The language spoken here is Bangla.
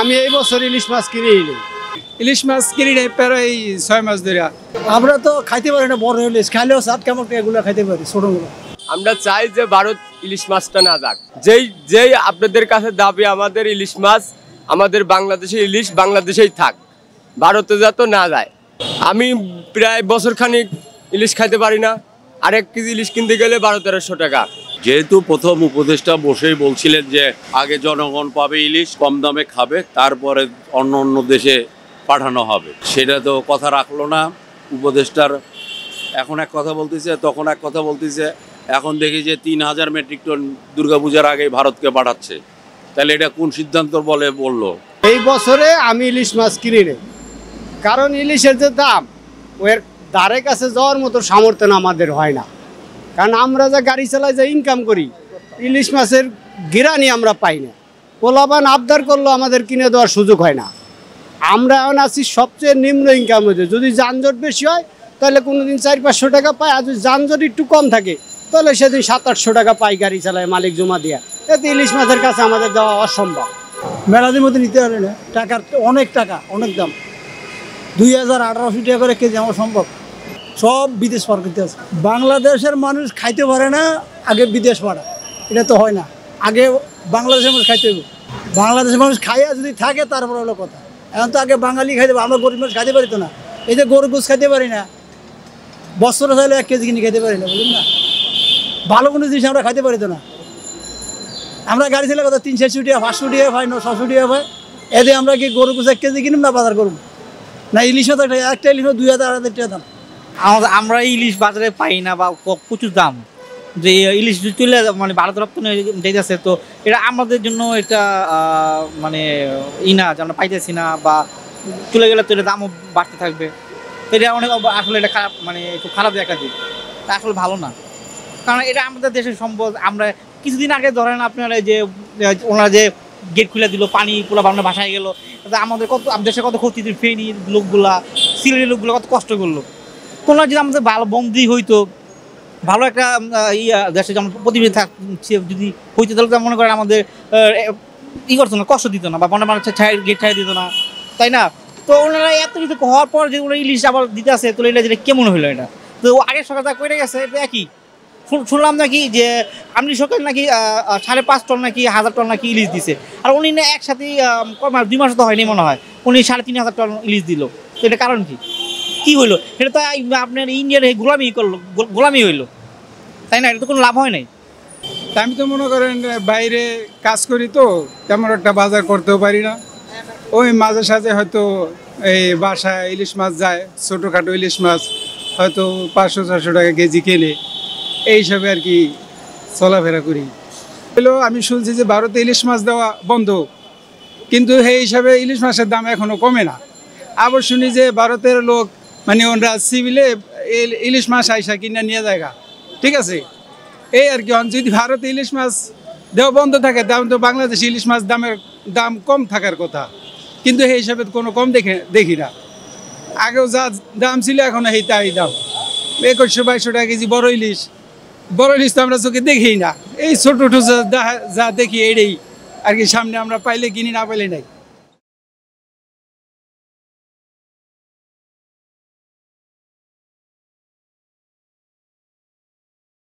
আমি এই বছর ইলিশ মাছ কিনেই নেই। ইলিশ মাছ কিনি নাই প্রায় 6 মাস ধরে। আমরা তো খাইতে পারি না বড় ইলিশ, খাইলেও সাত কেমন এগুলো খাইতে পারি ছোটগুলো। আমরা চাই যে ভারত ইলিশ মাছটা না যাক। যেই আপনাদের কাছে দাবি আমাদের ইলিশ মাছ, আমাদের বাংলাদেশের ইলিশ বাংলাদেশেই থাক, ভারতে যাতে না যায়। আমি প্রায় বছরখানিক ইলিশ খাইতে পারি না, আর 1 কেজি ইলিশ কিনতে গেলে 1200-1300 টাকা। যেহেতু প্রথম উপদেষ্টা বসেই বলছিলেন যে আগে জনগণ পাবে ইলিশ, কম দামে খাবে, তারপরে অন্য দেশে পাঠানো হবে, সেটা তো কথা রাখলো না উপদেষ্টার। এখন এক কথা বলতেছে, তখন এক কথা বলতেছে। এখন দেখি যে 3000 মেট্রিক টন দুর্গাপূজার আগেই ভারতকে পাঠাচ্ছে। তাহলে এটা কোন সিদ্ধান্ত বললো? এই বছরে আমি ইলিশ মাছ কিনি নেই, কারণ ইলিশের যে দাম, ওর ধারে কাছে যাওয়ার মতো সামর্থ্য আমাদের হয় না। কারণ আমরা যা গাড়ি চালাই, যা ইনকাম করি, ইলিশ মাছের গিরানি আমরা পাই না। পোলাপান আবদার করলেও আমাদের কিনে দেওয়ার সুযোগ হয় না। আমরা এখন আছি সবচেয়ে নিম্ন ইনকাম হয়েছে। যদি যানজট বেশি হয় তাহলে কোনোদিন 400-500 টাকা পাই, আর যদি যানজট একটু কম থাকে তাহলে সেদিন 700-800 টাকা পাই গাড়ি চালায় মালিক জমা দিয়া। এতে ইলিশ মাছের কাছে আমাদের দেওয়া অসম্ভব। মেলাদির মধ্যে নিতে পারে না, টাকার অনেক টাকা, অনেক দাম। 2000-1800 টাকা করে কেজি আমার সম্ভব। সব বিদেশ পার করতে আছে। বাংলাদেশের মানুষ খাইতে পারে না, আগে বিদেশ পাঠায়, এটা তো হয় না। আগে বাংলাদেশের মানুষ খাইতে হবে, বাংলাদেশের মানুষ খাইয়া যদি থাকে তারপর হলো কথা। এখন তো আগে বাঙালি খাইতে, আমরা গরিব মানুষ খাইতে পারি তো না। এই যে গরু গোস খাইতে পারি না, বছরে চাইলে 1 কেজি কিনে খাইতে পারি না, বুঝলেন না? ভালো কোনো জিনিস আমরা খাইতে পারি তো না। আমরা গাড়ি চাইলে কত 300-400 টাকা, 500 টাকা পাই, 900 টাকা পাই। এতে আমরা কি গরু গোস 1 কেজি কিনুম না বাজার করুন না? ইলিশ তো একটা ইলিশ 2000-2500 টাকা দাম। আমরা ইলিশ বাজারে পাই না, বা প্রচুর দাম। যে ইলিশ চলে মানে ভারত রপ্তানি যাইতেছে, তো এটা আমাদের জন্য একটা মানে না যে আমরা পাইতেছি না, বা চলে গেলে তো এটা দামও বাড়তে থাকবে। তো এটা অনেক আসলে এটা খারাপ, মানে একটু খারাপ একটা দিক, তা আসলে ভালো না। কারণ এটা আমাদের দেশের সম্পদ। আমরা কিছুদিন আগে ধরেন আপনারা যে ওনারা যে গেট খুলে দিল, পানি পুরো বাংলা ভাষায় গেল, আমাদের কত দেশের কত ক্ষতি, ফেনী লোকগুলা, সিলেটের লোকগুলো কত কষ্ট করলো। কোনো যদি আমাদের ভালো বন্দি হইতো, ভালো একটা দেশে যেমন প্রতিবেদী যদি হইতো, তাহলে তো মনে করেন আমাদের করতো না, কষ্ট দিত না, বা মানুষ গেট ছাড়িয়ে দিত না, তাই না? তো ওনারা এত কিছু হওয়ার পর যে ওনারা ইলিশ আবার দিতে আসে, তো এটা যেটা কেমন হইলো? এটা তো আগের সরকার যা করে গেছে এটা একই। শুনলাম নাকি যে আমলি সরকার নাকি 5.5 টন নাকি 1000 টন নাকি ইলিশ দিছে, আর উনি না একসাথে 2 মাস তো হয়নি মনে হয়, উনি 3500 টন ইলিশ দিল। তো এটা কারণ কি হইলো? এটা তো আপনার ইন্ডিয়ার গোলামি হইলো, তাই না? এটা তো কোনো লাভ হয় নাই। তা আমি তো মনে করেন বাইরে কাজ করি, তো তেমন একটা বাজার করতেও পারি না। ওই মাঝে সাঝে হয়তো এই বাসায় ইলিশ মাছ যায়, ছোটোখাটো ইলিশ মাছ হয়তো 500-400 টাকা কেজি কেনে, এই হিসাবে আর কি চলাফেরা করি। আমি শুনছি যে ভারতে ইলিশ মাছ দেওয়া বন্ধ, কিন্তু সেই হিসাবে ইলিশ মাছের দাম এখনও কমে না। আবার শুনি যে ভারতের লোক মানে ওরা সিভিলে ইলিশ মাছ আইসা কিনা নিয়ে জায়গা, ঠিক আছে, এই আর কি। যদি ভারতে ইলিশ মাছ দেওয়া বন্ধ থাকে, দাম তো বাংলাদেশে ইলিশ মাছ দাম কম থাকার কথা, কিন্তু সেই হিসাবে কোনো কম দেখি না। আগেও যা দাম ছিল এখন তাই দাম, 2100-2200 টাকা কেজি বড় ইলিশ তো আমরা চোখে দেখি না। এই ছোট যা দেখি এটাই আর কি, সামনে আমরা পাইলে কিনি, না পাইলে নাই।